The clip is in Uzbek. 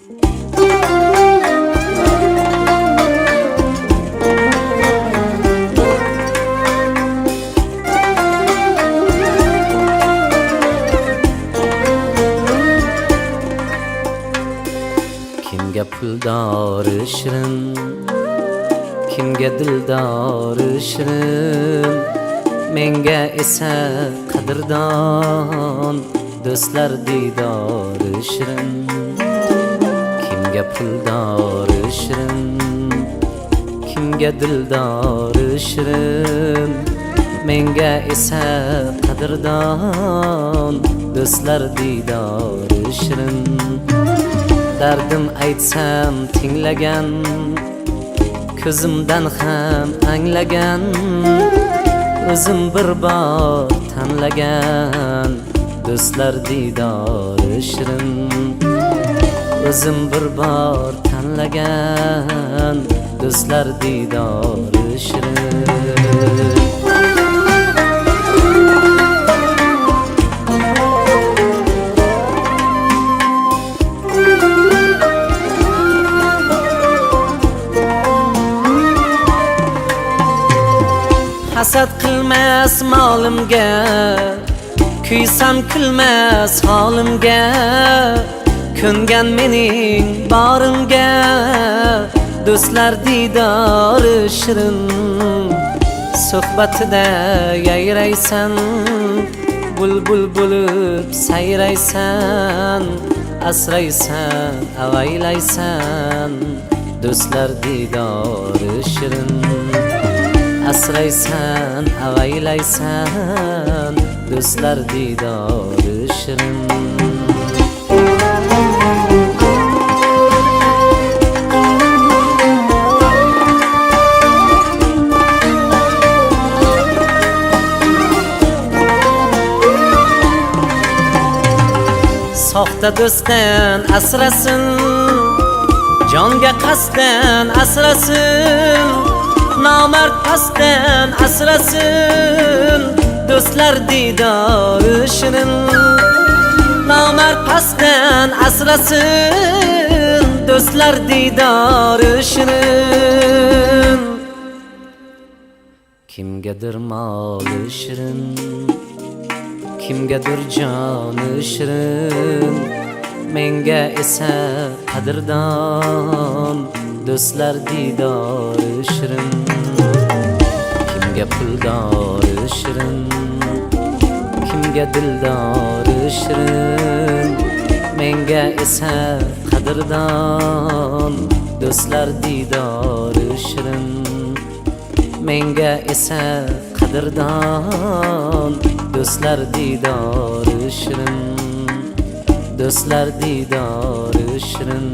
Kimga puldori shirin, kimga dildori shirin, menga esa qadrdon do'stlar diydori shirin. Kimga puldori shirin, kimga dildori shirin, menga esa qadrdon do'stlar diydori shirin. Dardim aytsam tinglagan, ko'zimdan ham anglagan, o'zim bir bor tanlagan do'stlar diydori shirin. O'zim bir bor tanlagan do'stlar diydori shirin. Hasad qilmas molimga, kuysam kulmas holimga, ko'ngan mening borimga do'stlar diydori shirin. Suhbatida yayraysan, bulbul bo'lib sayraysan, asraysan, avaylaysan do'stlar diydori shirin. Asraysan, avaylaysan do'stlar diydori shirin. Soxta do'stdan asrasin, jonga qasddan asrasin, nomard pastdan asrasin do'stlar diydori shirin. Nomard pastdan asrasin do'stlar diydori shirin. Kimgadir moli shirin, kimgadir joni shirin, menga esa qadrdon do'stlar diydori shirin. Kimga puldori shirin, kimga dildori shirin, menga esa qadrdon do'stlar diydori shirin. Menga esa qadrdon do'stlar diydori shirin. Do'stlar diydori shirin.